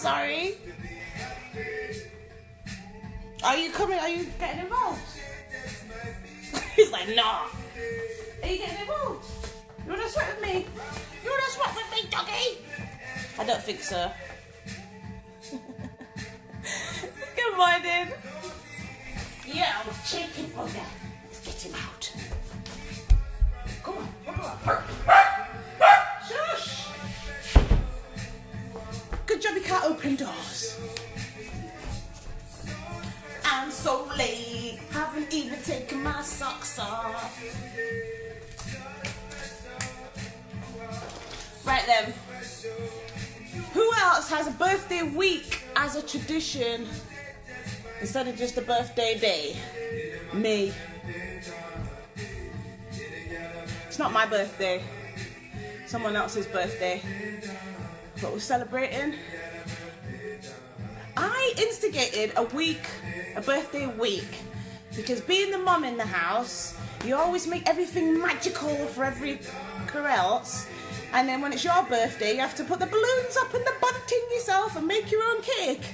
sorry. Are you coming? Are you getting involved? He's like, nah. Are you getting involved? You wanna sweat with me? You wanna sweat with me, doggy? I don't think so. Good morning. Yeah, I'm chicken bugger. Let's get him out. Come on, come on. Shush. Good job you can't open doors. I'm so late. Haven't even taken my socks off. Right then. Who else has a birthday week as a tradition instead of just a birthday day? Me. It's not my birthday. Someone else's birthday. But we're celebrating. I instigated a birthday week, because being the mum in the house, you always make everything magical for everyone else. And then when it's your birthday, you have to put the balloons up and the bunting yourself and make your own cake.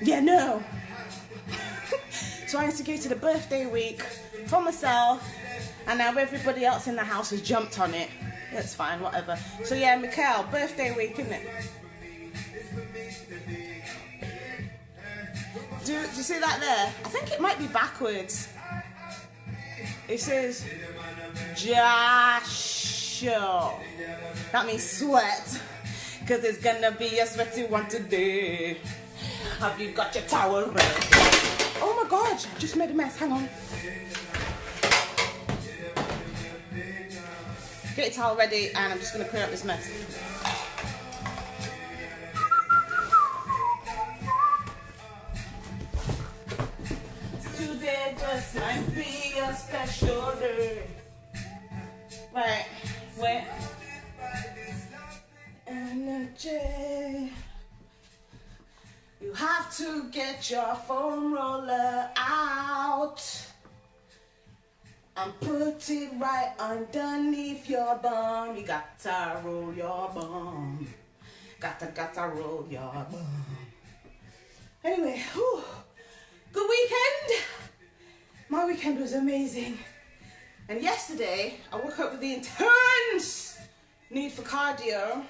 Yeah, no. So I instigated a birthday week for myself, and now everybody else in the house has jumped on it. That's fine, whatever. So yeah, Mikhail, birthday week, isn't it? Do you see that there? I think it might be backwards. It says Joshua. That means sweat, because it's gonna be a sweaty one today. Have you got your towel ready? Oh my god, I just made a mess. Hang on. Get your towel ready, and I'm just gonna clear up this mess. Today just might be a special day. Right, wait. Energy. You have to get your foam roller out and put it right underneath your bum. You gotta roll your bum. Gotta roll your bum. Anyway, whew. Good weekend. My weekend was amazing. And yesterday, I woke up with the intense need for cardio.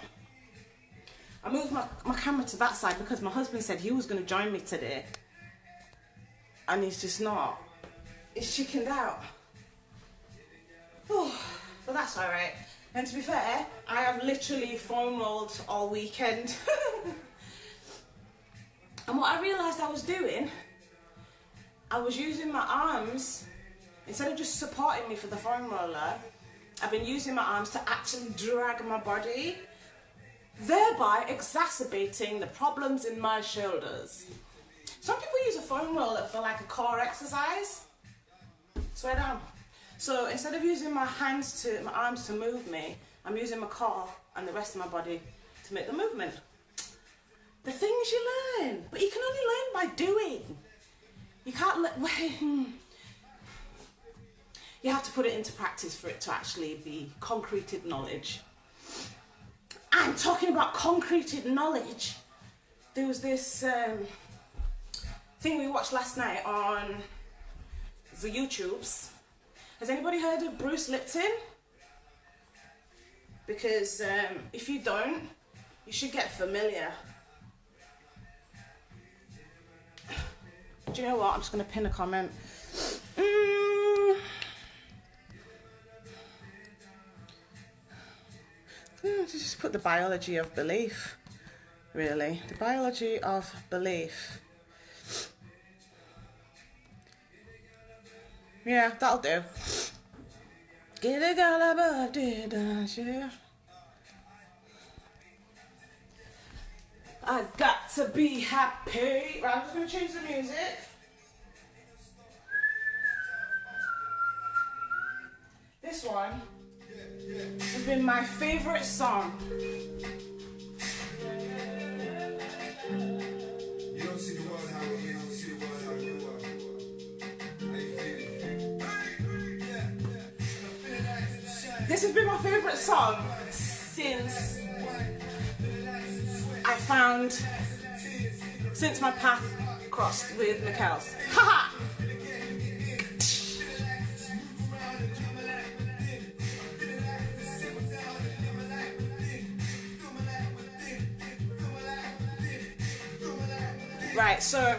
I moved my camera to that side because my husband said he was going to join me today. And he's just not. He's chickened out. Oh, but that's alright. And to be fair, I have literally foam rolled all weekend. And what I realised I was doing, I was using my arms, instead of just supporting me for the foam roller, I've been using my arms to actually drag my body, thereby exacerbating the problems in my shoulders. Some people use a foam roller for like a core exercise. Swear down. So instead of using my arms to move me, I'm using my core and the rest of my body to make the movement. The things you learn, but you can only learn by doing. You can't you have to put it into practice for it to actually be concreted knowledge. And talking about concreted knowledge, there was this thing we watched last night on the YouTubes. Has anybody heard of Bruce Lipton? Because if you don't, you should get familiar. Do you know what? I'm just going to pin a comment. Just put the biology of belief, really. The biology of belief. Yeah, that'll do. I got to be happy. Right, I'm just going to change the music. This one has been my favourite song. You don't see the world how it is, you see the world how you are. How you feeling? This has been my favourite song since I I found since my path crossed with Mikkel's. Haha! Right, so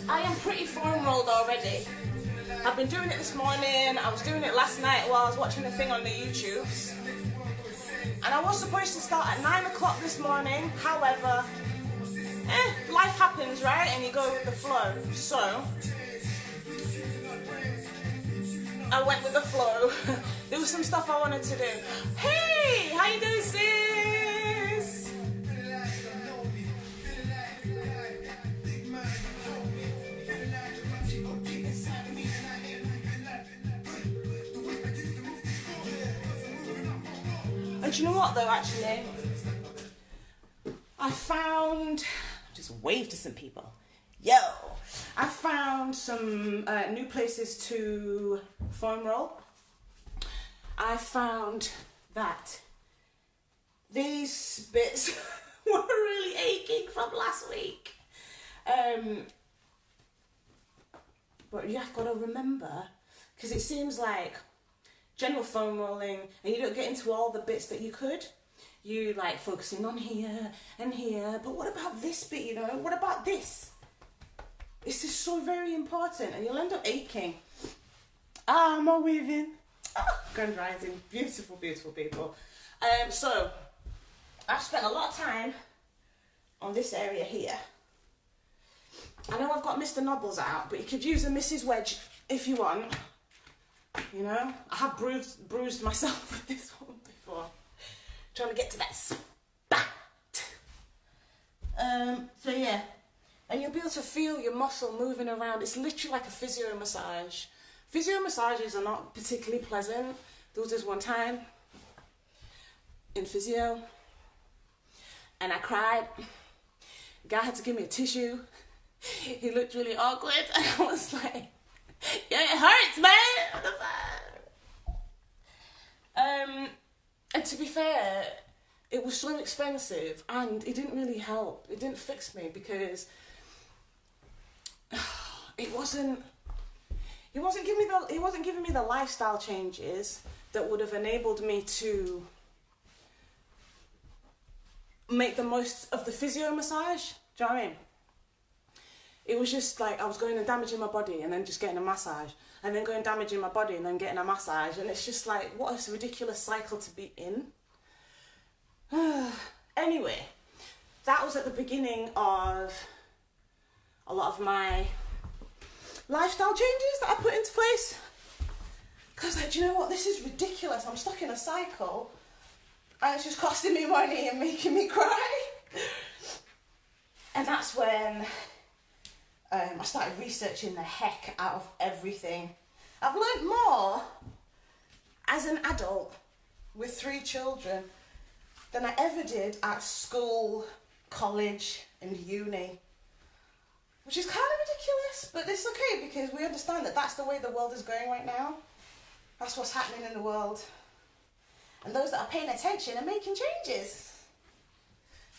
I am pretty foam rolled already. I've been doing it this morning, I was doing it last night while I was watching a thing on the YouTubes. And I was supposed to start at 9 o'clock this morning, however, life happens, right? And you go with the flow. So, I went with the flow. There was some stuff I wanted to do. Hey, how you doing, sis? And do you know what though, actually? I found, just wave to some people. Yo! I found some new places to foam roll. I found that these bits were really aching from last week. But you have got to remember, because it seems like general foam rolling and you don't get into all the bits that you could. You like focusing on here and here, but what about this bit, you know? What about this? This is so very important and you'll end up aching. Ah, I'm all weaving. Grand rising, beautiful, beautiful people. So, I've spent a lot of time on this area here. I know I've got Mr. Nobbles out, but you could use a Mrs. Wedge if you want. You know, I have bruised myself with this one before. Trying to get to that spot. So yeah, and you'll be able to feel your muscle moving around. It's literally like a physio massage. Physio massages are not particularly pleasant. There was this one time in physio, and I cried. The guy had to give me a tissue. He looked really awkward, and I was like, yeah, it hurts, man. What the fuck? And to be fair, it was so expensive and it didn't really help. It didn't fix me because it wasn't giving me the lifestyle changes that would have enabled me to make the most of the physio massage. Do you know what I mean? It was just like I was going and damaging my body and then just getting a massage and then going damaging my body and then getting a massage, and it's just like, what a ridiculous cycle to be in. Anyway, that was at the beginning of a lot of my lifestyle changes that I put into place. Because like, do you know what? This is ridiculous. I'm stuck in a cycle and it's just costing me money and making me cry. And that's when I started researching the heck out of everything. I've learned more as an adult with 3 children than I ever did at school, college and uni. Which is kind of ridiculous, but it's okay because we understand that that's the way the world is going right now. That's what's happening in the world. And those that are paying attention are making changes.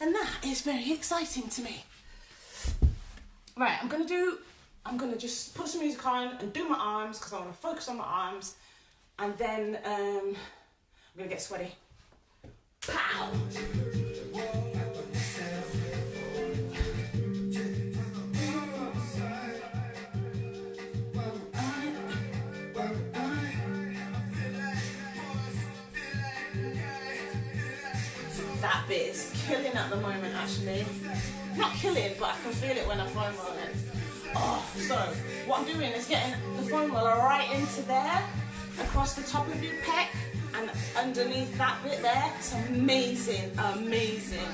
And that is very exciting to me. Right, I'm gonna just put some music on and do my arms because I want to focus on my arms, and then I'm gonna get sweaty. Pow! That bit is killing at the moment, actually. Not killing, but I can feel it when I foam roll it. Oh, so what I'm doing is getting the foam roller right into there, across the top of your pec, and underneath that bit there. It's amazing, amazing.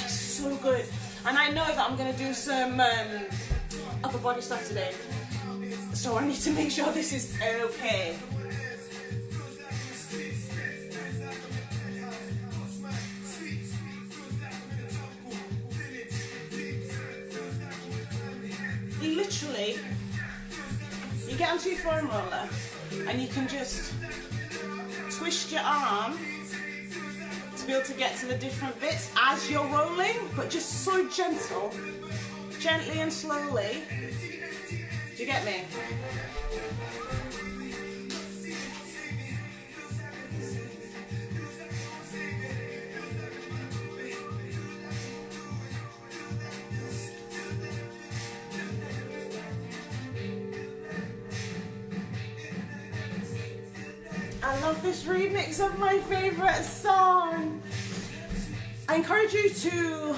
So good. And I know that I'm going to do some upper body stuff today, so I need to make sure this is okay. you get onto your foam roller and you can just twist your arm to be able to get to the different bits as you're rolling, but just so gentle, gently and slowly. Do you get me? I love this remix of my favourite song. I encourage you to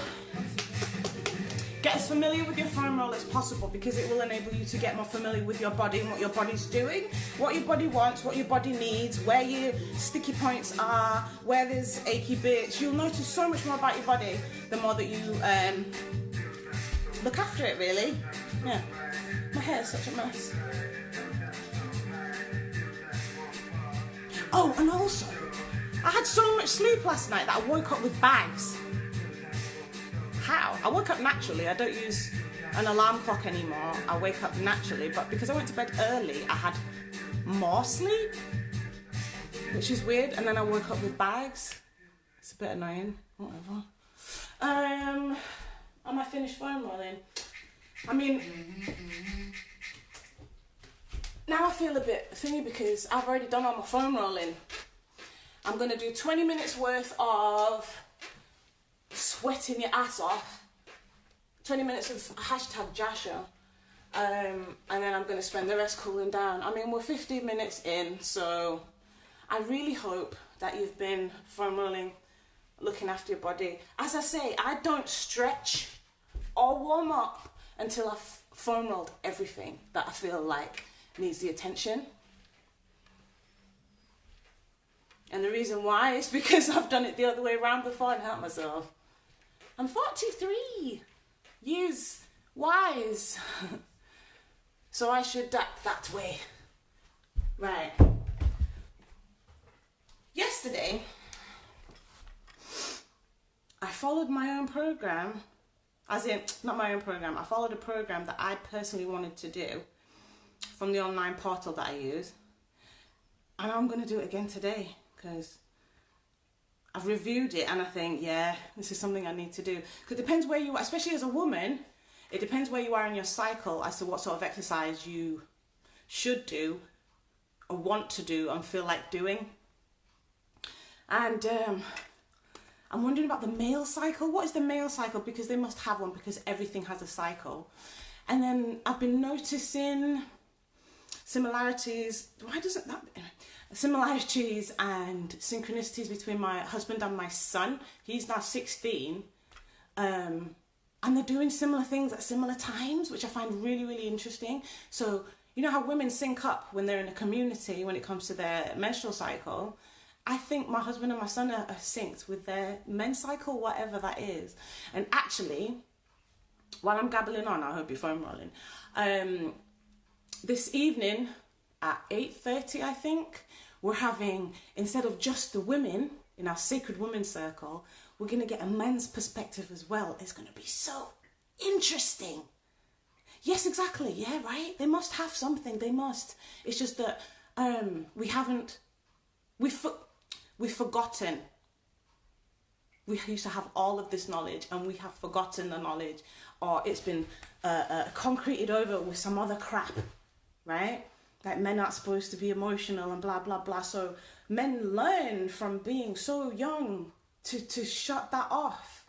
get as familiar with your foam roller as possible, because it will enable you to get more familiar with your body and what your body's doing, what your body wants, what your body needs, where your sticky points are, where there's achy bits. You'll notice so much more about your body the more that you look after it, really. Yeah, my hair is such a mess. Oh, and also, I had so much sleep last night that I woke up with bags. How? I woke up naturally. I don't use an alarm clock anymore. I wake up naturally, but because I went to bed early, I had more sleep, which is weird. And then I woke up with bags. It's a bit annoying. Whatever. Am I finished foam rolling? I mean, now I feel a bit thingy because I've already done all my foam rolling. I'm going to do 20 minutes worth of sweating your ass off, 20 minutes of hashtag Jasha, and then I'm going to spend the rest cooling down. I mean, we're 15 minutes in, so I really hope that you've been foam rolling, looking after your body. As I say, I don't stretch or warm up until I've foam rolled everything that I feel like needs the attention. And the reason why is because I've done it the other way around before and hurt myself. I'm 43 years wise, so I should act that way. Right. Yesterday, I followed my own program, as in, not my own program, I followed a program that I personally wanted to do from the online portal that I use, and I'm going to do it again today because I've reviewed it and I think, yeah, this is something I need to do. Because it depends where you are, especially as a woman, it depends where you are in your cycle as to what sort of exercise you should do or want to do and feel like doing. And I'm wondering about the male cycle. What is the male cycle? Because they must have one, because everything has a cycle. And then I've been noticing similarities. Why doesn't that... Similarities and synchronicities between my husband and my son. He's now 16. And they're doing similar things at similar times, which I find really, really interesting. So, you know how women sync up when they're in a community when it comes to their menstrual cycle? I think my husband and my son are synced with their men's cycle, whatever that is. And actually, while I'm gabbling on, I hope you're foam rolling. This evening at 8:30, I think, we're having, instead of just the women in our Sacred Women's Circle, we're going to get a men's perspective as well. It's going to be so interesting. Yes, exactly. Yeah, right. They must have something. They must. It's just that we've forgotten. We used to have all of this knowledge and we have forgotten the knowledge, or it's been concreted over with some other crap, right? Like men aren't supposed to be emotional and blah, blah, blah. So men learn from being so young to shut that off.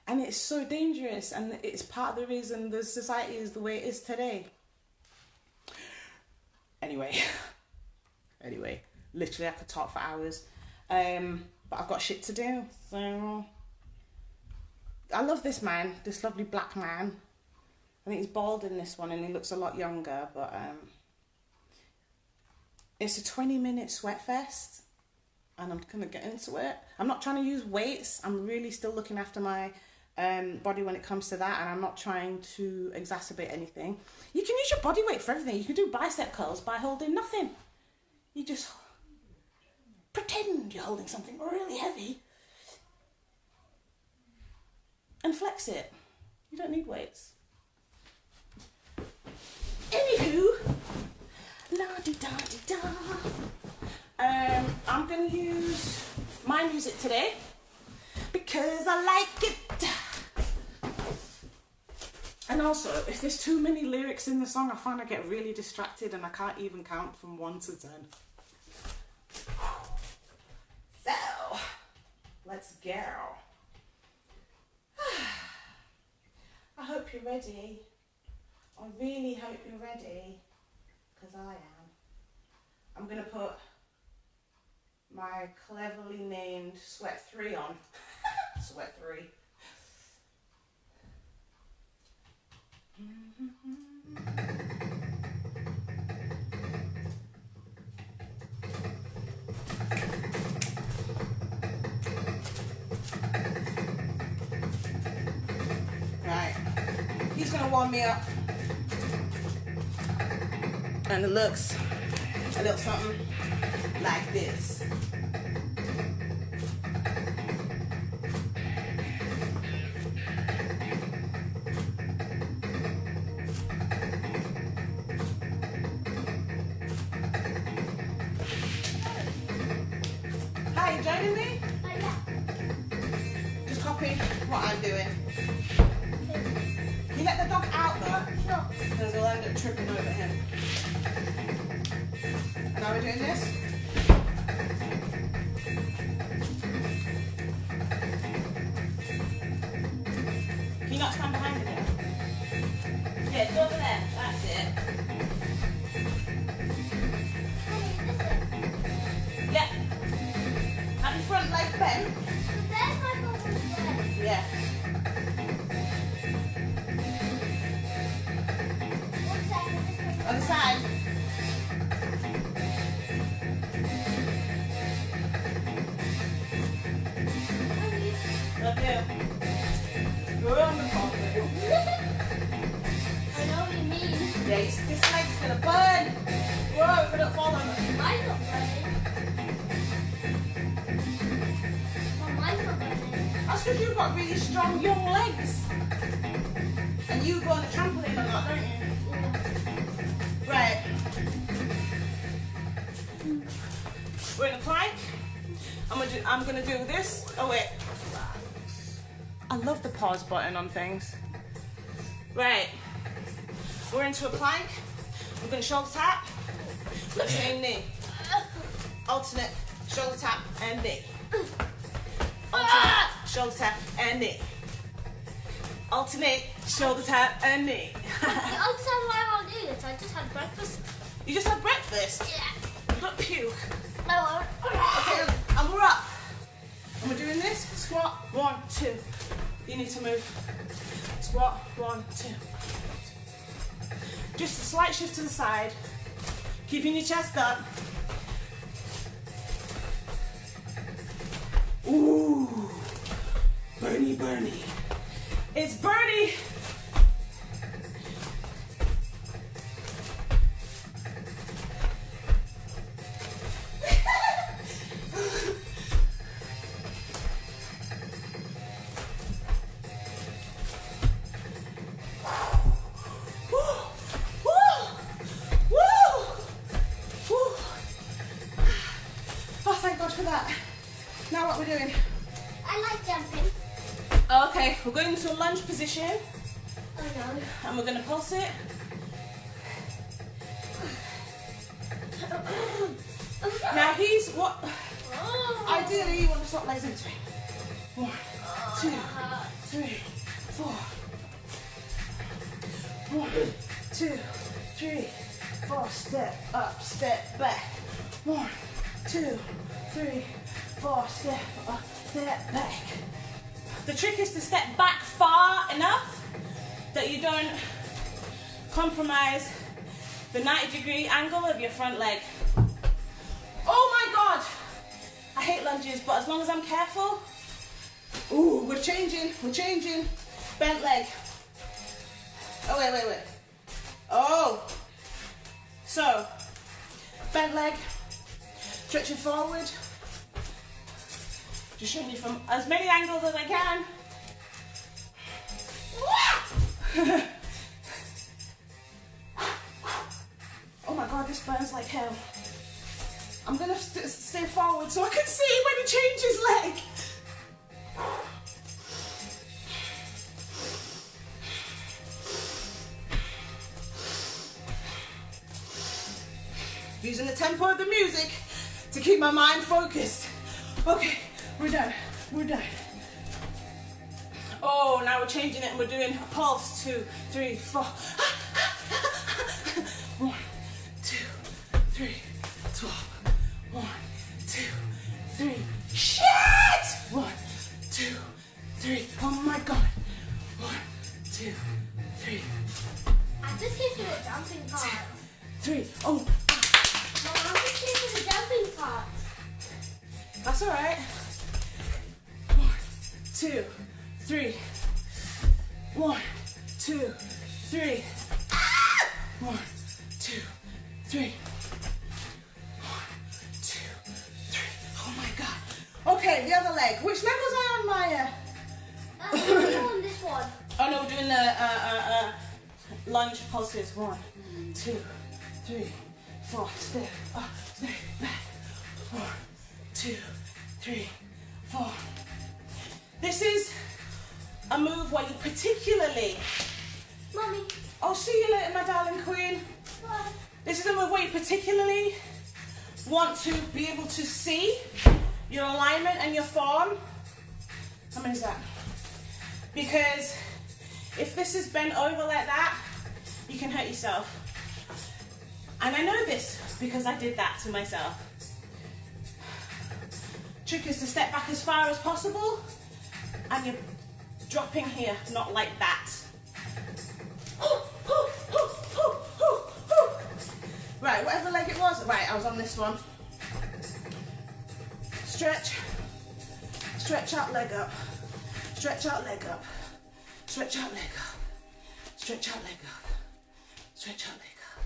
And it's so dangerous, and it's part of the reason the society is the way it is today. Anyway, literally I could talk for hours. But I've got shit to do, so... I love this man, this lovely black man. I think he's bald in this one and he looks a lot younger, but... It's a 20-minute sweat fest, and I'm going to get into it. I'm not trying to use weights. I'm really still looking after my body when it comes to that, and I'm not trying to exacerbate anything. You can use your body weight for everything. You can do bicep curls by holding nothing. You just pretend you're holding something really heavy and flex it. You don't need weights. Anywho, gonna use my music today because I like it. And also, if there's too many lyrics in the song, I find I get really distracted and I can't even count from 1 to 10. So, let's go. I hope you're ready. I really hope you're ready, because I am. I'm going to put my cleverly named Sweat 3 on. Sweat 3. Right, he's gonna warm me up, and it looks a little something like this. Hi, you joining me? Yeah. Just copy what I'm doing. You let the dog out though, Sure. because he'll end up tripping over him. And now we're doing this. Can you not stand behind it? Yeah, go over there. That's it. Yeah. Have your front leg bent. Yeah. Other side. Love you. You're on the top. I know what you mean. Yeah, this leg's gonna burn. Whoa, if I don't fall on it. Mine's not burning. Well, mine's not burning. That's because you've got really strong young legs. And you go on the trampoline a lot, don't you? Yeah. Right. We're in a plank. I'm gonna do this. Oh wait. I love the pause button on things. Right. We're into a plank. I'm gonna shoulder tap. With the same knee. Alternate shoulder tap and knee. Alternate shoulder tap and knee. Alternate shoulder tap and knee. The other time why I won't do this, I just had breakfast. You just had breakfast. Yeah. You've got puke. No, I Okay, and we're up. And we're doing this. Squat, 1, 2. You need to move. Squat, 1, 2. Just a slight shift to the side. Keeping your chest up. Ooh. Bernie, Bernie. It's Bernie. Now what we're doing? I like jumping. Okay, we're going into a lunge position Oh no. and we're going to pulse it. Now he's what? Ideally you want to swap legs in between. 1, 2, 3, 4. 1, 2, 3, 4. Step up, step back. 1, 2, 3, 4. Step up, step back. The trick is to step back far enough that you don't compromise the 90-degree angle of your front leg. Oh my God! I hate lunges, but as long as I'm careful. Ooh, we're changing. Bent leg. Oh, wait. Oh. So, bent leg, stretching forward. Just showing you from as many angles as I can. Oh my God, this burns like hell. I'm gonna stay forward so I can see when he changes leg. Using the tempo of the music to keep my mind focused. Okay, we're done, we're done. Oh, now we're changing it and we're doing a pulse. 2, 3, 4. 1, 2, 3, 12. 1, 2, 3. Shit! 1, 2, 3. Oh my God. 1, 2, 3. I just came to the jumping part. 3. Oh, Mom, I just came to the jumping part. that's all right. 1, 2, 3. 1, 2, 3. 1, 2, 3. 1, 2, 3. Oh my God. Okay, the other leg. Which leg was I on, Maya? On this one. Oh no, we're doing the lunge pulses. 1, 2, 3, 4. Step up, step back. 1, 2, 3, 4. This is a move where you particularly. Mommy. Oh, see you later, my darling queen. Bye. This is a move where you particularly want to be able to see your alignment and your form. How many is that? Because if this is bent over like that, you can hurt yourself. And I know this because I did that to myself. Trick is to step back as far as possible and you're dropping here, not like that. Right, whatever leg it was. Right, I was on this one. Stretch. Stretch out, leg up. Stretch out, leg up. Stretch out, leg up. Stretch out, leg up. Stretch out, leg up.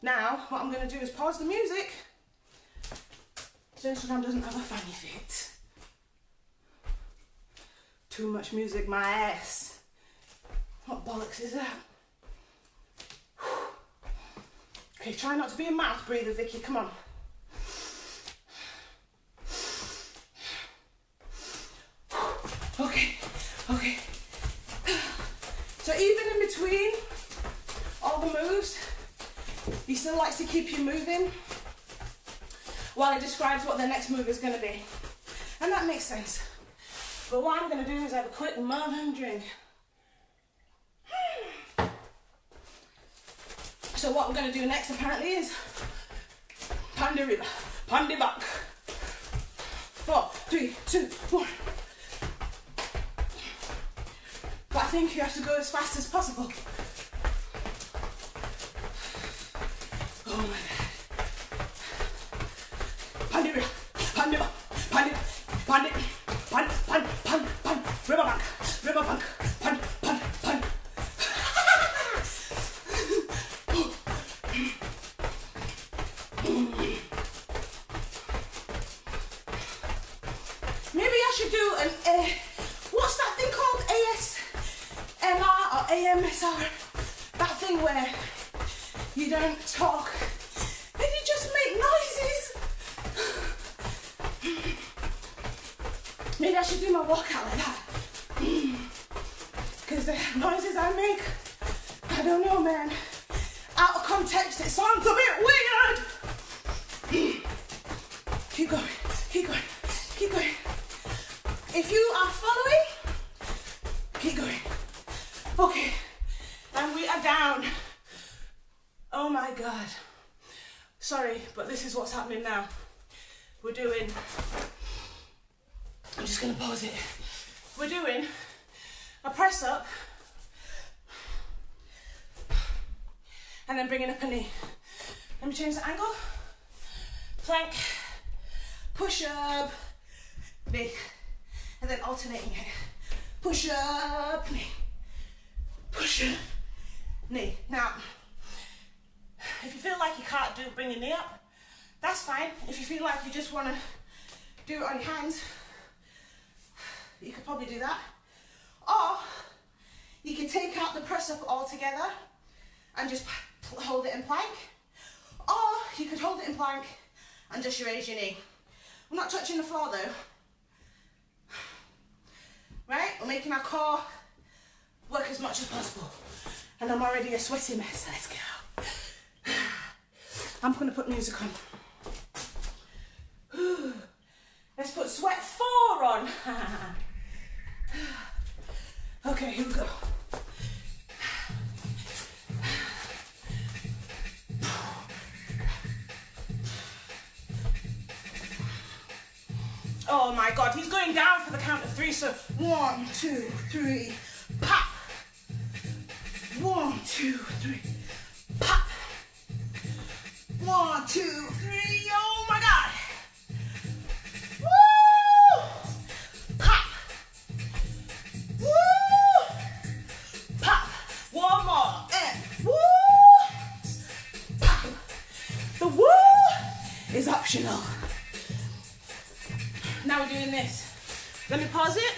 Now, what I'm going to do is pause the music so Instagram doesn't have a funny fit. Too much music, my ass. What bollocks is that? Okay, try not to be a mouth breather, Vicky, come on. Okay, okay. So even in between all the moves, he still likes to keep you moving while he describes what the next move is going to be. And that makes sense. But what I'm going to do is have a quick mother drink. So what we're going to do next apparently is Pandi River, Pandi Back. 4, 3, 2, 1. But I think you have to go as fast as possible. Oh my God. Pandi River, Pandi Back, Pandi, Pandi, Pandi, Pandi, Pandi, Pandi, River Bank, River Bank, Pandi, Pandi, Pandi. Maybe I should do an what's that thing called? ASMR or AMSR? That thing where you don't talk and you just make noises. Maybe I should do my workout like that. Because the noises I make, I don't know, man. Out of context, it sounds a bit weird. Keep going, keep going, keep going. If you are following, keep going. Okay, and we are down. Oh my God. Sorry, but this is what's happening now. We're doing, I'm just gonna pause it. We're doing a press up and then bringing up a knee. Let me change the angle. Plank, push up, knee, and then alternating it. Push up, knee, push up, knee. Now, if you feel like you can't bring your knee up, that's fine. If you feel like you just want to do it on your hands, you could probably do that. Or you can take out the press up altogether and just hold it in plank. Or you could hold it in plank and just raise your knee. We're not touching the floor though. Right? We're making our core work as much as possible. And I'm already a sweaty mess. Let's go. I'm gonna put music on. Let's put sweat 4 on. Okay, here we go. Oh my God, he's going down for the count of 3. So 1, 2, 3, pop. 1, 2, 3, pop. 1, 2, 3. Oh my God. Woo! Pop. Woo! Pop. One more. And woo! Pop. The woo is optional. Now we're doing this. Let me pause it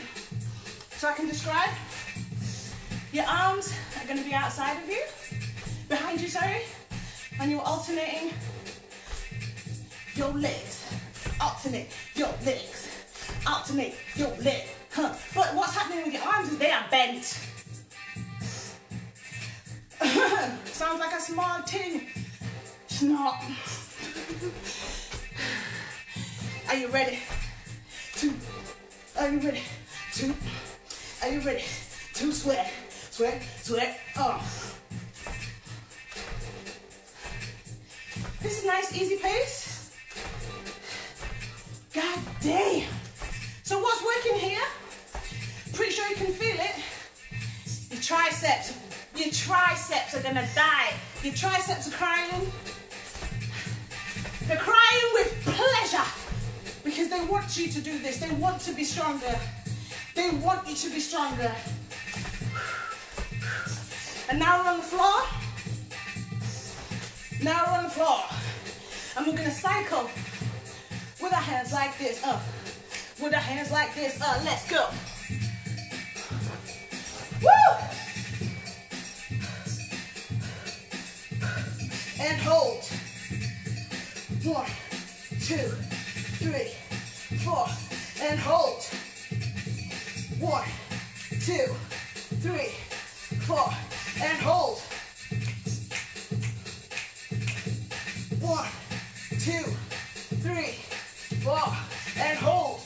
so I can describe. Your arms are going to be outside of you, behind you, sorry, and you're alternating your legs. Alternate your legs. Alternate your leg. Huh. But what's happening with your arms is they are bent. Sounds like a small thing. It's not. Are you ready? Are you ready to? Are you ready to sweat? Sweat, sweat. This is a nice, easy pace. God damn. So what's working here? Pretty sure you can feel it. Your triceps. Your triceps are gonna die. Your triceps are crying. They're crying with pleasure. Because they want you to do this. They want to be stronger. They want you to be stronger. And now we're on the floor. Now we're on the floor. And we're going to cycle with our hands like this. With our hands like this. Let's go. Woo! And hold. 1, 2, 3, 4, and hold. 1, 2, 3, 4, and hold. 1, 2, 3, 4, and hold.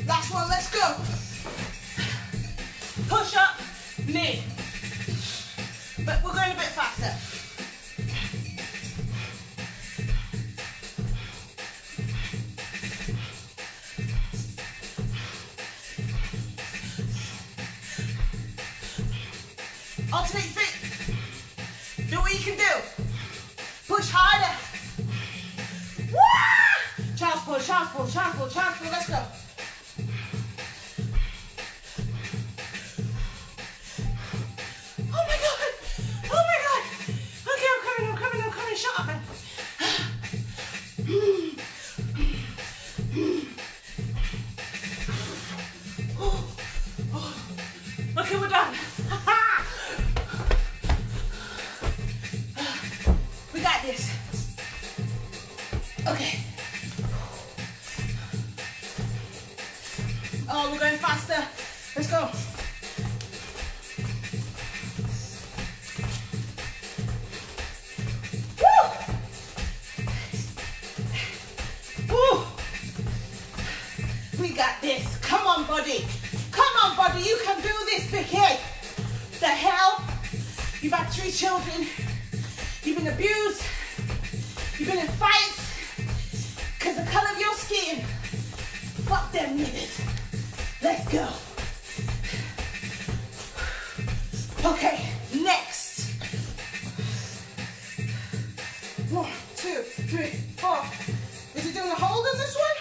Last one, let's go. Push up, knee. But we're going a bit faster. Alternate feet. Do what you can do. Push harder. Woo! Child's pull, child's pull, child's pull, child's pull. Let's go. Shut up, man. Okay, we're done. We got this. Okay. Oh, we're going faster. Let's go. This. Come on, body. Come on, body. You can do this, big head. The hell? You've had 3 children. You've been abused. You've been in fights because the color of your skin. Fuck them niggas. Let's go. Okay, next. 1, 2, 3, 4. Is he doing a hold on this one?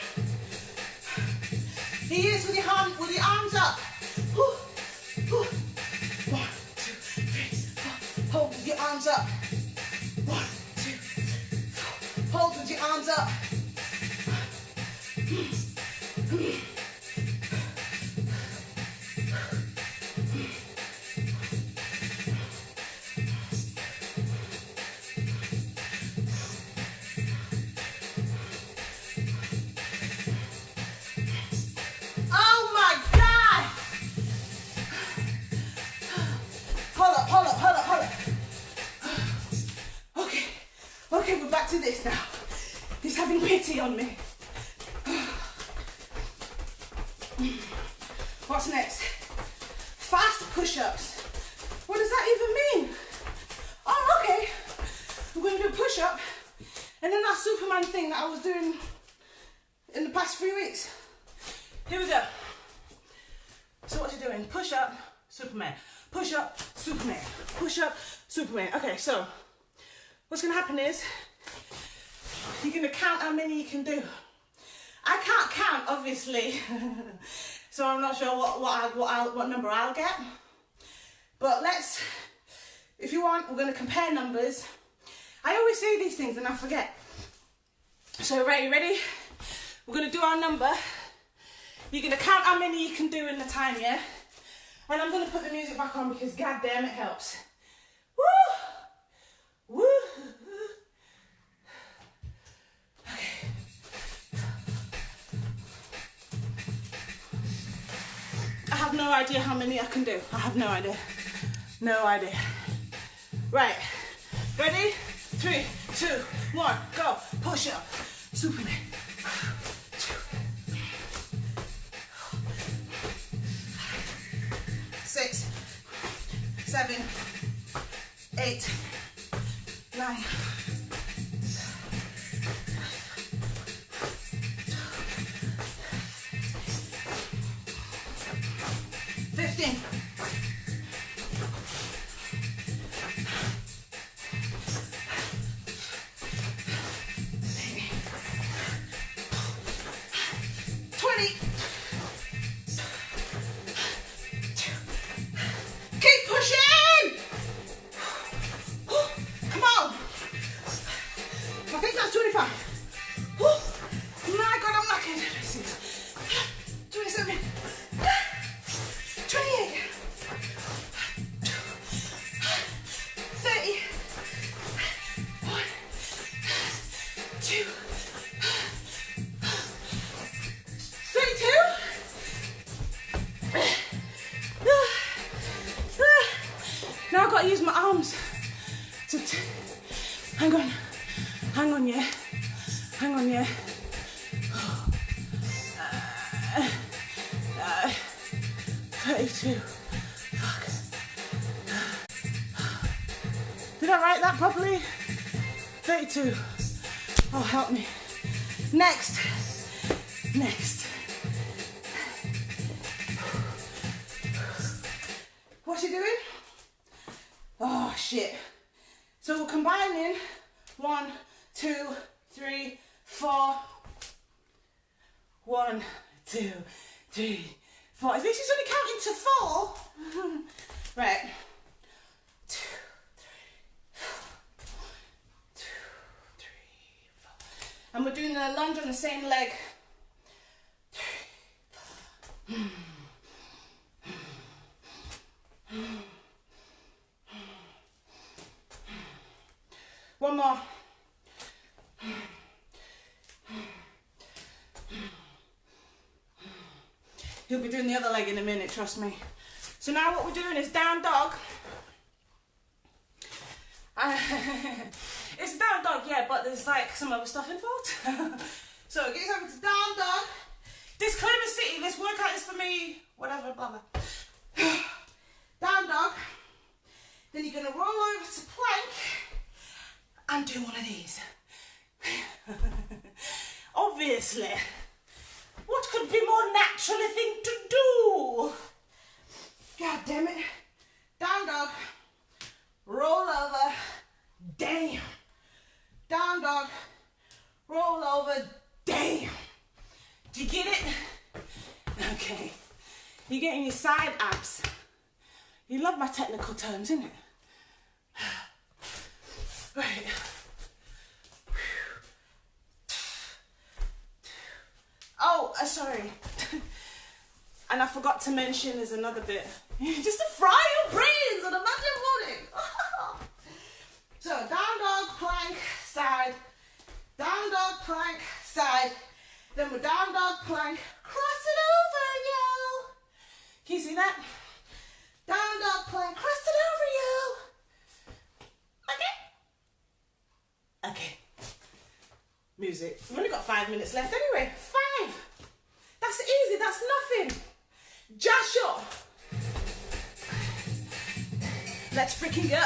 He is with your arms up. 1, 2, 3, 4. Hold with your arms up. 1, 2, 4. Hold with your arms up. easy on me. What's next? Fast push-ups. What does that even mean? Oh, okay. We're going to do a push-up and then that Superman thing that I was doing in the past 3 weeks. Here we go. So what you're doing? Push-up, Superman. Push-up, Superman. Push-up, Superman. Okay, so what's going to happen is you're going to count how many you can do. I can't count, obviously, so I'm not sure what number I'll get. But let's, if you want, we're going to compare numbers. I always say these things and I forget. So ready? We're going to do our number. You're going to count how many you can do in the time, yeah? And I'm going to put the music back on because goddamn it helps. Woo! Woo! Okay. I have no idea how many I can do. I have no idea. No idea. Right. Ready? 3, 2, 1, go. Push up. Superman. 6, 7, 8, 9. 15. 20. Keep pushing! Come on! I think that's 25. My God, I'm knocking. 27. 28. 30. 1, 2. 32. Now I've got to use my arms to hang on, yeah. Hang on, yeah. 32. Fuck. Did I write that properly? 32. Oh, help me. Next. What's he doing? Oh, shit. So we're combining 1, 2, 3, 4. 1, 2, 3, 4. Is this only counting to 4? Right. 2, 3, 4. 2, 3, 4. And we're doing the lunge on the same leg. 3, 4. One more. He'll be doing the other leg in a minute, trust me. So now what we're doing is down dog. It's a down dog, yeah, but there's like some other stuff involved. So get yourself into down dog. Disclaimer city, this workout is for me, whatever, blah, blah. Down dog. Then you're gonna roll over to plank and do one of these. Obviously, what could be more natural a thing to do? God damn it. Down dog, roll over, damn. Down dog, roll over, damn. Do you get it? Okay. You're getting your side abs. You love my technical terms, innit? Right. Oh, sorry. And I forgot to mention there's another bit. Just to fry your brains on a Monday morning. So, down dog, plank, side. Down dog, plank, side. Then we're down dog, plank, cross it over, yo. Can you see that? Down dog, plank, cross it over, yo. Okay? Okay. Music. music. We've only got 5 minutes left anyway. 5. That's easy. That's nothing. Joshua. Let's freaking go.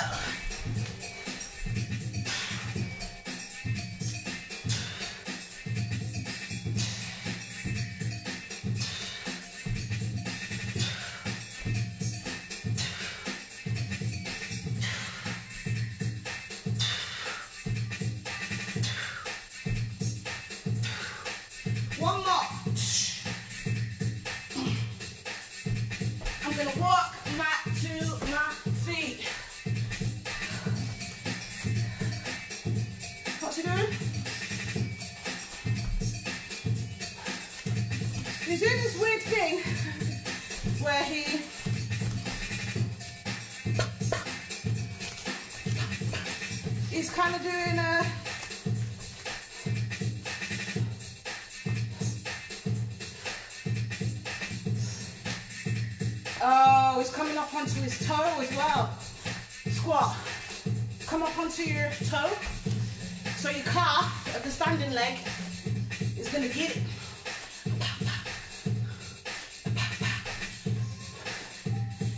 One more. I'm gonna walk to my feet. What's he doing? He's doing this weird thing where he's kind of doing a oh, he's coming up onto his toe as well. Squat. Come up onto your toe. So your calf of the standing leg is going to get it.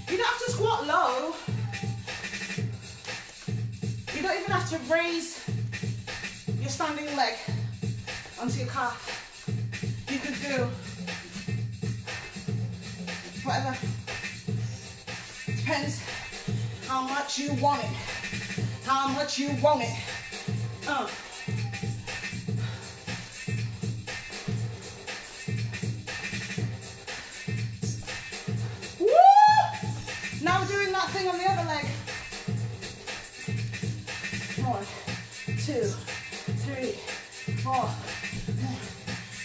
You don't have to squat low. You don't even have to raise your standing leg onto your calf. You could do whatever. Depends how much you want it. How much you want it. Woo! Now we're doing that thing on the other leg. 1, 2, 3, 4. 1,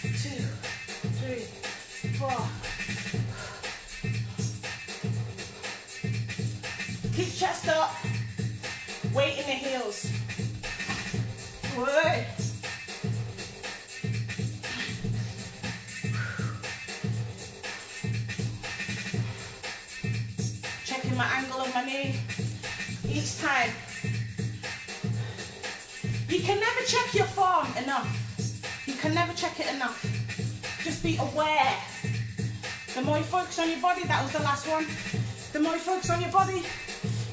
2, 3, 4. Keep chest up, weight in the heels. Good. Checking my angle of my knee each time. You can never check your form enough. You can never check it enough. Just be aware. The more you focus on your body, that was the last one. The more you focus on your body,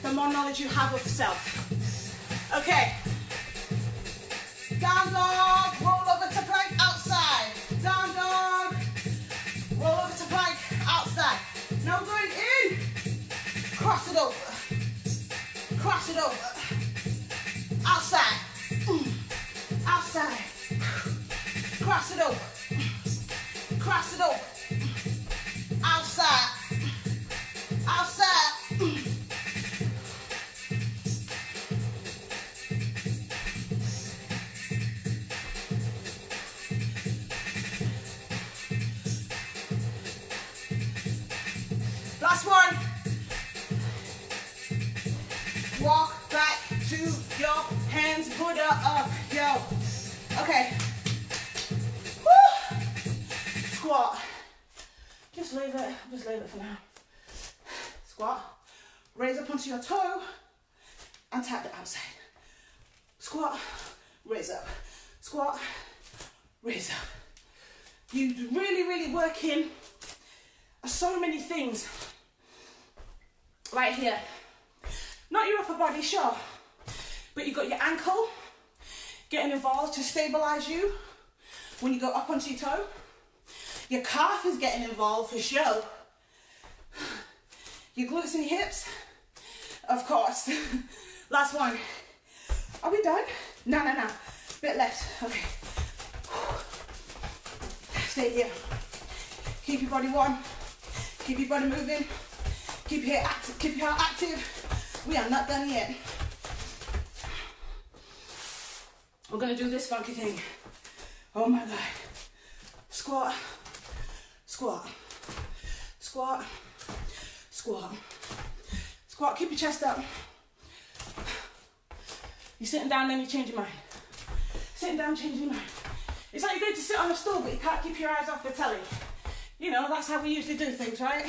the more knowledge you have of self. Okay. Down dog, roll over to plank outside. Down dog, roll over to plank outside. Now going in, cross it over. Cross it over. Outside. Outside. Cross it over. Cross it over. Outside. Outside. Last one. Walk back to your hands, Buddha up, yo. Okay. Woo. Squat. Just leave it for now. Squat. Raise up onto your toe and tap the outside. Squat, raise up. Squat, raise up. You really working so many things right here. Not your upper body, sure, but you've got your ankle getting involved to stabilize you when you go up onto your toe. Your calf is getting involved for sure. Your glutes and your hips, of course. Last one. Are we done? No. Bit left. Okay. Stay here. Keep your body warm. Keep your body moving. Keep your heart active. We are not done yet. We're gonna do this funky thing. Oh my God. Squat, squat, squat, squat, squat. Keep your chest up. You're sitting down, then you change your mind. Sitting down, changing your mind. It's like you're going to sit on a stool, but you can't keep your eyes off the telly. You know, that's how we usually do things, right?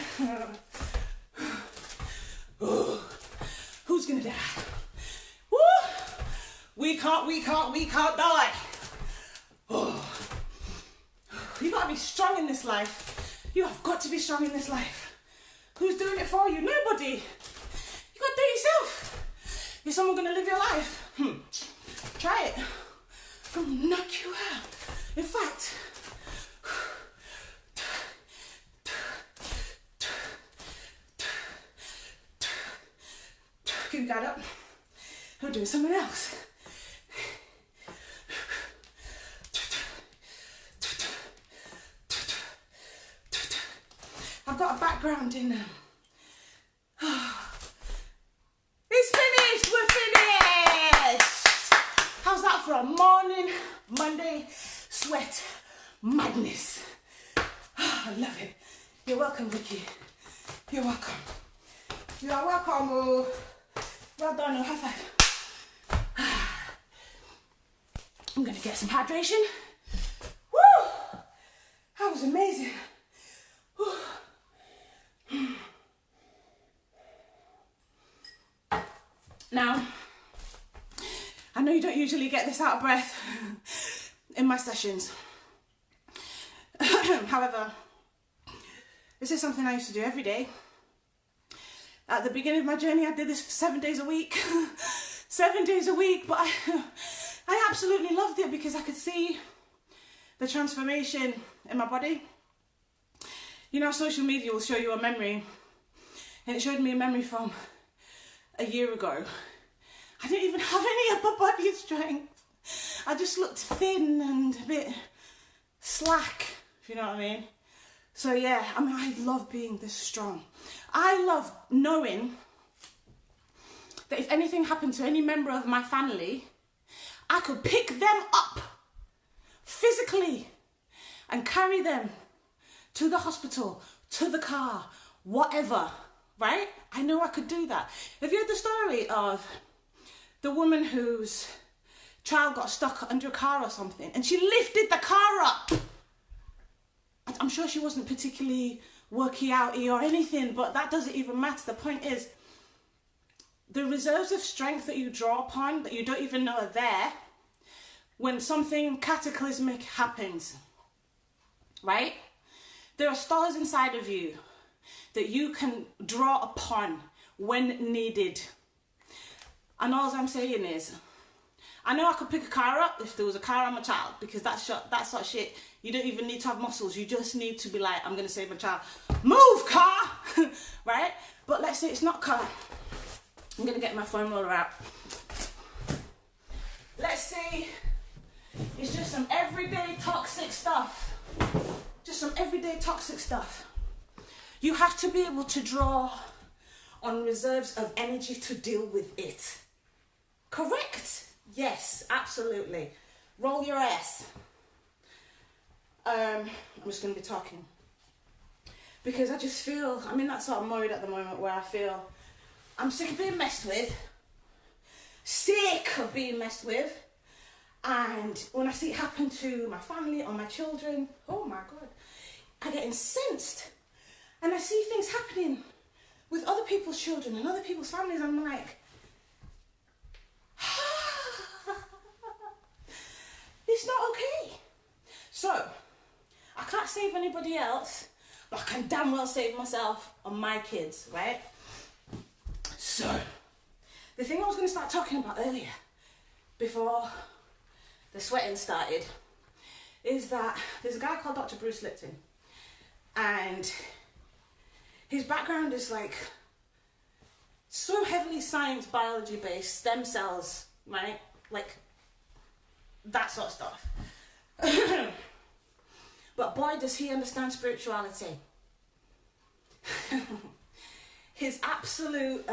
Who's gonna die? Woo! We can't die. Oh. You gotta be strong in this life. You have got to be strong in this life. Who's doing it for you? Nobody. You gotta do it yourself. Is someone gonna live your life? Try it. I'm gonna knock you out. In fact, keep that up. I'll do something else. I've got a background in It's finished! We're finished! How's that for a morning Monday sweat madness? I love it. You're welcome, Vicky. You're welcome. You are welcome. Oh. Well done. Oh, high five. I'm gonna get some hydration. Woo! That was amazing. Woo. Now, I know you don't usually get this out of breath in my sessions. However, this is something I used to do every day. At the beginning of my journey, I did this for 7 days a week. 7 days a week, but I absolutely loved it because I could see the transformation in my body. You know, social media will show you a memory, and it showed me a memory from a year ago. I didn't even have any upper body strength. I just looked thin and a bit slack, if you know what I mean. So yeah, I mean, I love being this strong. I love knowing that if anything happened to any member of my family, I could pick them up physically and carry them to the hospital, to the car, whatever, right? I know I could do that. Have you heard the story of the woman whose child got stuck under a car or something and she lifted the car up? I'm sure she wasn't particularly worky outy or anything, but that doesn't even matter. The point is, the reserves of strength that you draw upon that you don't even know are there when something cataclysmic happens, right? There are stars inside of you that you can draw upon when needed. And all I'm saying is, I know I could pick a car up if there was a car on my child, because that sort of shit, you don't even need to have muscles. You just need to be like, I'm going to save my child. Move, car! Right? But let's say it's not car. I'm going to get my foam roller out. Let's say it's just some everyday toxic stuff. Just some everyday toxic stuff. You have to be able to draw on reserves of energy to deal with it. Correct? Yes, absolutely. Roll your ass. I'm just going to be talking. Because I just feel, I'm in that sort of mode at the moment where I feel I'm sick of being messed with. Sick of being messed with. And when I see it happen to my family or my children, oh my God, I get incensed. And I see things happening with other people's children and other people's families. I'm like, it's not okay. So, I can't save anybody else, but I can damn well save myself and my kids, right? So, the thing I was going to start talking about earlier, before the sweating started, is that there's a guy called Dr. Bruce Lipton, and his background is like so heavily science, biology based, stem cells, right? Like that sort of stuff. But boy, does he understand spirituality. His absolute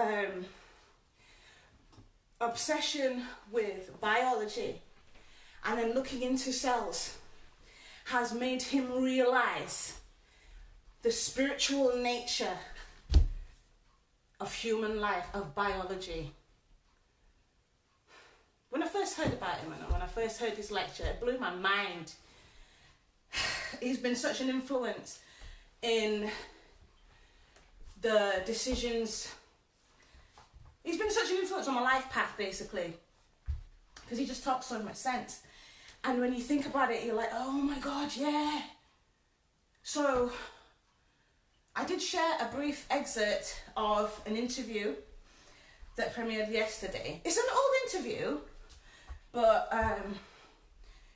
obsession with biology and then looking into cells has made him realize the spiritual nature of human life, of biology. When I first heard about him and when I first heard his lecture, it blew my mind. He's been such an influence in the decisions. He's been such an influence on my life path, basically, because he just talks so much sense. And when you think about it, you're like, oh my God, yeah, So I did share a brief excerpt of an interview that premiered yesterday. It's an old interview, but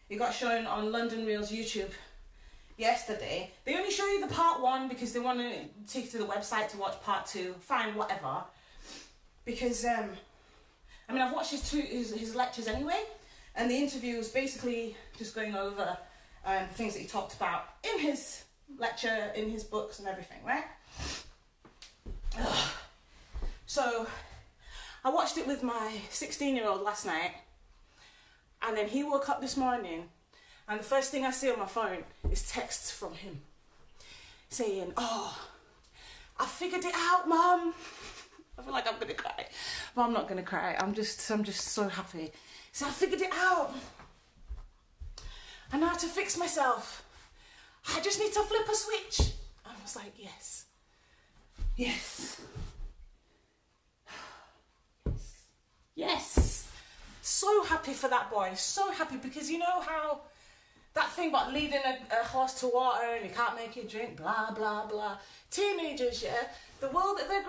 it got shown on London Reel's YouTube yesterday. They only show you the part one because they want to take you to the website to watch part two. Fine, whatever. Because I mean, I've watched his lectures anyway, and the interview was basically just going over things that he talked about in his lecture, in his books and everything, right? So I watched it with my 16-year-old last night, and then he woke up this morning, and the first thing I see on my phone is texts from him saying, "Oh, I figured it out, Mum." I feel like I'm gonna cry, but I'm not gonna cry. I'm just so happy. So I figured it out. I know how to fix myself. I just need to flip a switch. I was like, yes, yes, yes. So happy for that boy. So happy, because you know how that thing about leading a horse to water and you can't make it drink, blah, blah, blah. Teenagers, yeah, the world that they're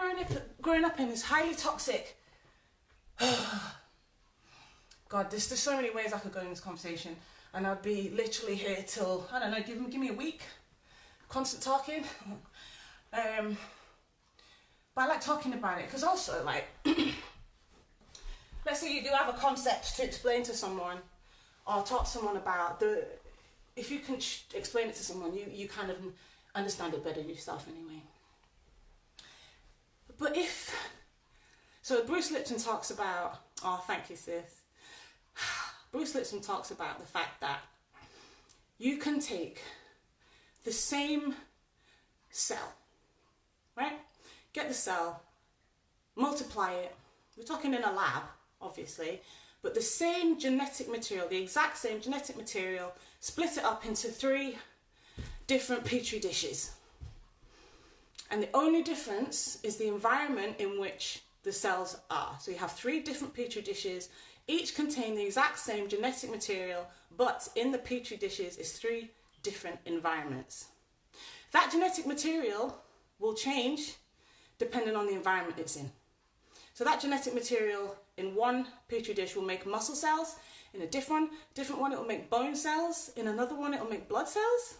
growing up in is highly toxic. God, there's so many ways I could go in this conversation, and I'd be literally here till, I don't know, give me a week. Constant talking. But I like talking about it, because also, like, let's say you do have a concept to explain to someone, or talk to someone about, if you can explain it to someone, you kind of understand it better yourself anyway. But so Bruce Lipton talks about, oh, thank you, sis. Bruce Lipton talks about the fact that you can take the same cell, right? Get the cell, multiply it. We're talking in a lab, obviously, but the same genetic material, the exact same genetic material, split it up into 3 different petri dishes. And the only difference is the environment in which the cells are. So you have 3 different petri dishes, each contain the exact same genetic material, but in the petri dishes is 3 different environments. That genetic material will change depending on the environment it's in. So that genetic material in one petri dish will make muscle cells, in a different one it will make bone cells, in another one it will make blood cells.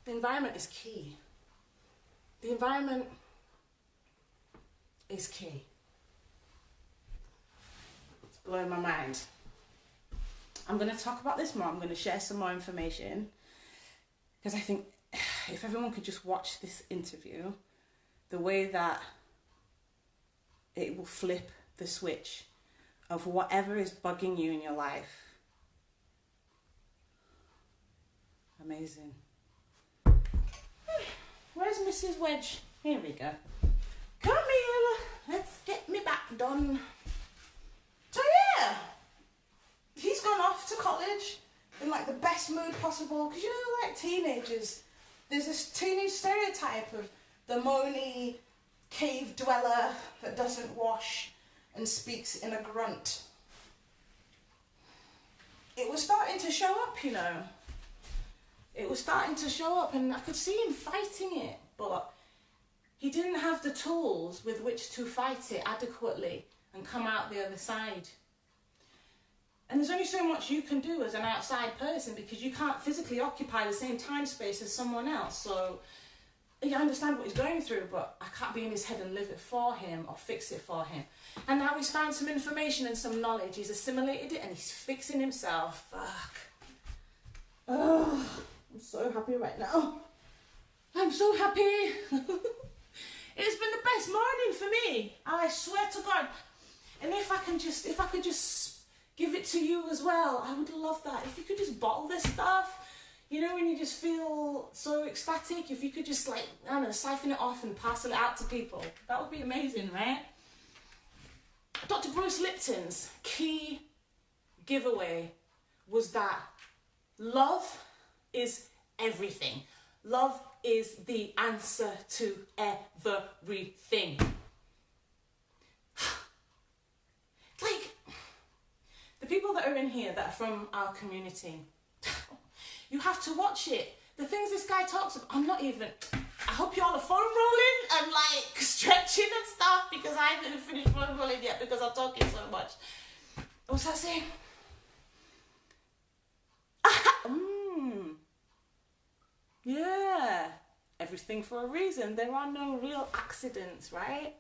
The environment is key. The environment is key. It's blowing my mind. I'm going to talk about this more. I'm going to share some more information, because I think if everyone could just watch this interview, the way that it will flip the switch of whatever is bugging you in your life. Amazing. Where's Mrs. Wedge? Here we go. Come here. Let's get me back done. So yeah, he's gone off to college in like the best mood possible. Because you know, like teenagers, there's this teenage stereotype of the moany cave dweller that doesn't wash and speaks in a grunt. It was starting to show up, you know. It was starting to show up, and I could see him fighting it, but he didn't have the tools with which to fight it adequately and come out the other side. And there's only so much you can do as an outside person, because you can't physically occupy the same time space as someone else. So yeah, I understand what he's going through, but I can't be in his head and live it for him or fix it for him. And now he's found some information and some knowledge. He's assimilated it and he's fixing himself. Fuck. Oh, I'm so happy right now. I'm so happy. It's been the best morning for me. I swear to God. And if I could just give it to you as well, I would love that. If you could just bottle this stuff, you know, when you just feel so ecstatic, if you could just, like, I don't know, siphon it off and parcel it out to people, that would be amazing, right? Dr. Bruce Lipton's key giveaway was that love is everything. Love is the answer to everything. Like, the people that are in here that are from our community, you have to watch it. The things this guy talks about, I hope y'all are foam rolling and like stretching and stuff, because I haven't finished foam rolling yet because I'm talking so much. What's that saying? Yeah. Everything for a reason. There are no real accidents, right?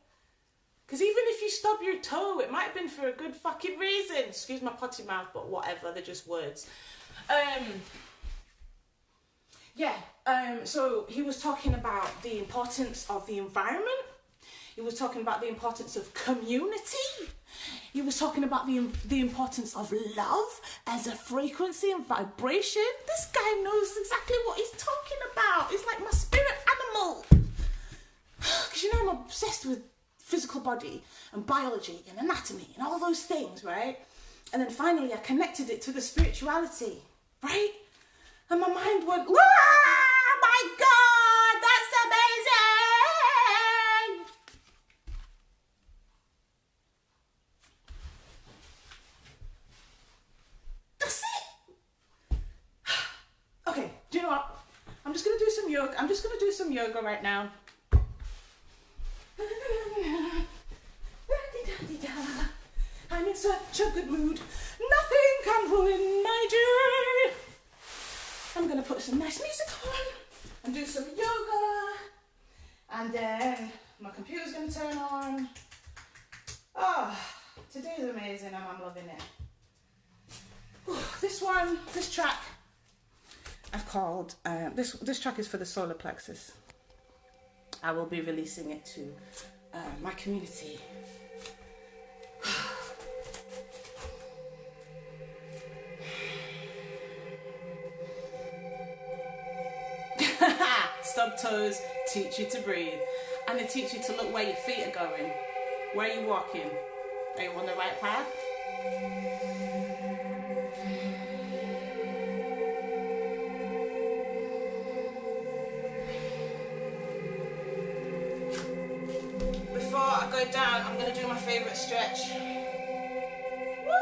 Because even if you stub your toe, it might have been for a good fucking reason. Excuse my potty mouth, but whatever, they're just words. So he was talking about the importance of the environment. He was talking about the importance of community. He was talking about the importance of love as a frequency and vibration. This guy knows exactly what he's talking about. It's like my spirit animal. Because you know I'm obsessed with physical body and biology and anatomy and all those things, right? And then finally I connected it to the spirituality, right? And my mind went, "Wow, my God, that's amazing!" That's it. Okay, do you know what? I'm just gonna do some yoga. I'm just gonna do some yoga right now. I'm in such a good mood. Nothing can ruin my day. I'm gonna put some nice music on and do some yoga, and then my computer's gonna turn on. Oh, today's amazing and I'm loving it. This track I've called, this track is for the solar plexus. I will be releasing it to my community. Stub toes teach you to breathe, and they teach you to look where your feet are going. Where are you walking? Are you on the right path? Before I go down, I'm going to do my favourite stretch. Woo!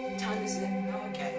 What time is it? Oh, okay.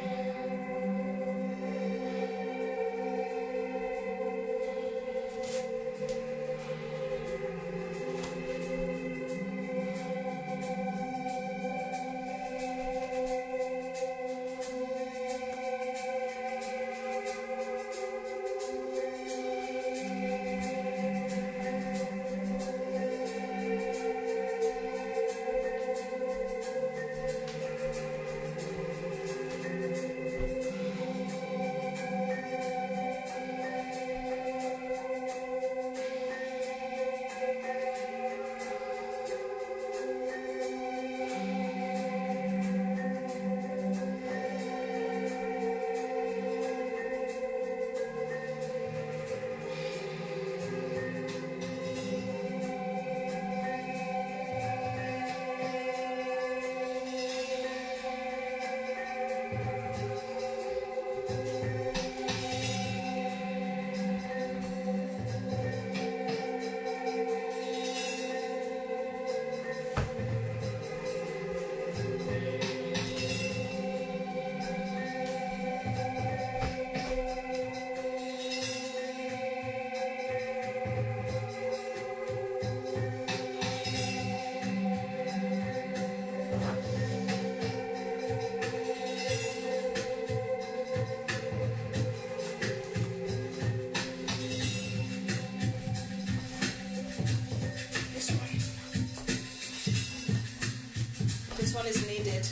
This one is needed.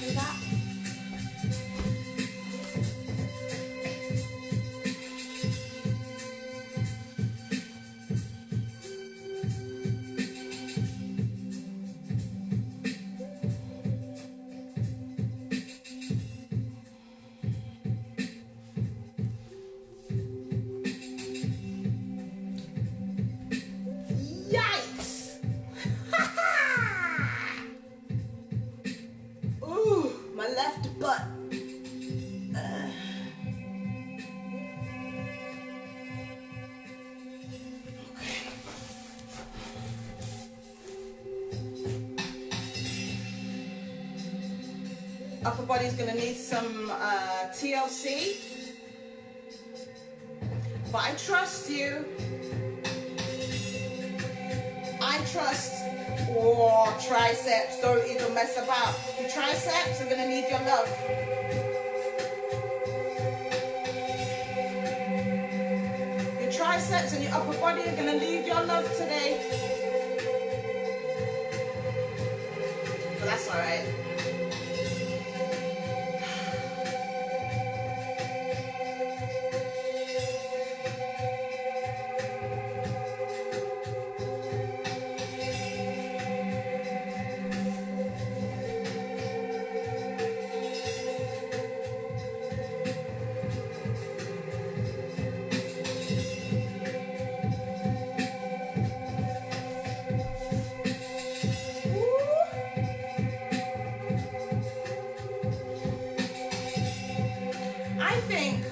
Hear that? Yikes! upper body's gonna need some TLC. But I trust you. I trust. Oh, triceps, don't even mess about. Your triceps are gonna need your love. Your triceps and your upper body are gonna need your love today. But that's alright. I think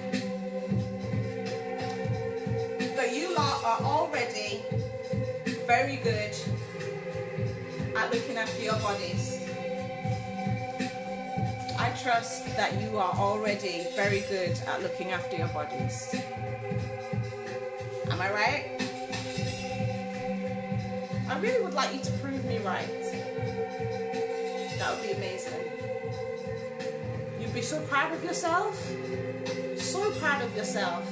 that you lot are already very good at looking after your bodies. I trust that you are already very good at looking after your bodies. Am I right? I really would like you to prove me right. That would be amazing. You'd be so proud of yourself. So proud of yourself.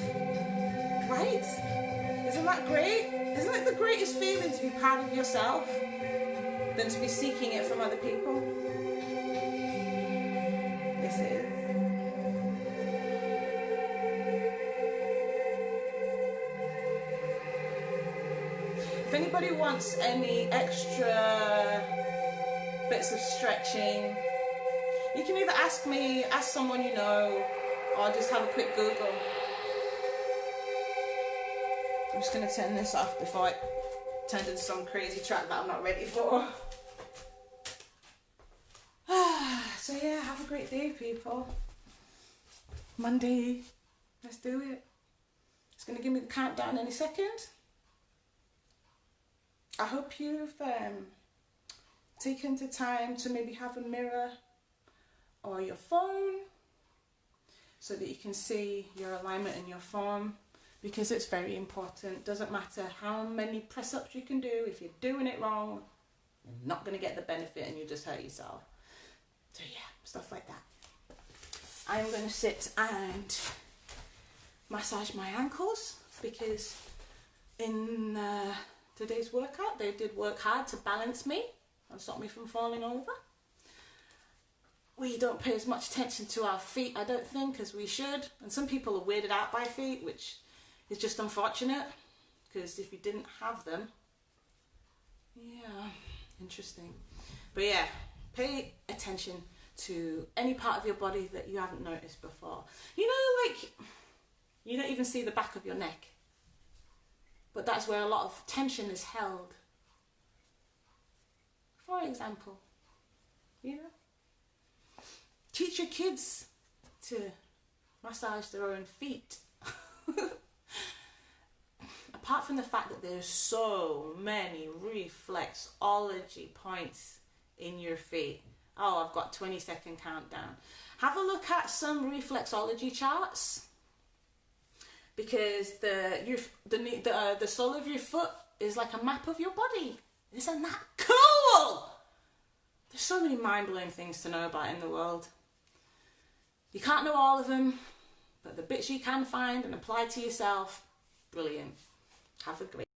Right? Isn't that great? Isn't it the greatest feeling to be proud of yourself than to be seeking it from other people? Yes, it is. If anybody wants any extra bits of stretching, you can either ask me, ask someone you know, or just have a quick Google. I'm just going to turn this off before it turns into some crazy track that I'm not ready for. So yeah, have a great day, people. Monday, let's do it. It's going to give me the countdown any second. I hope you've taken the time to maybe have a mirror or your phone so that you can see your alignment and your form, because it's very important. Doesn't matter how many press-ups you can do, if you're doing it wrong, you're not going to get the benefit and you just hurt yourself. So yeah, stuff like that. I'm going to sit and massage my ankles, because in today's workout they did work hard to balance me and stop me from falling over. We don't pay as much attention to our feet, I don't think, as we should. And some people are weirded out by feet, which is just unfortunate, because if you didn't have them, yeah, interesting. But yeah, pay attention to any part of your body that you haven't noticed before. You know, like, you don't even see the back of your neck, but that's where a lot of tension is held. For example, you know, teach your kids to massage their own feet. Apart from the fact that there's so many reflexology points in your feet. Oh, I've got 20-second countdown. Have a look at some reflexology charts, because the sole of your foot is like a map of your body. Isn't that cool? There's so many mind-blowing things to know about in the world. You can't know all of them, but the bits you can find and apply to yourself, brilliant. Have a great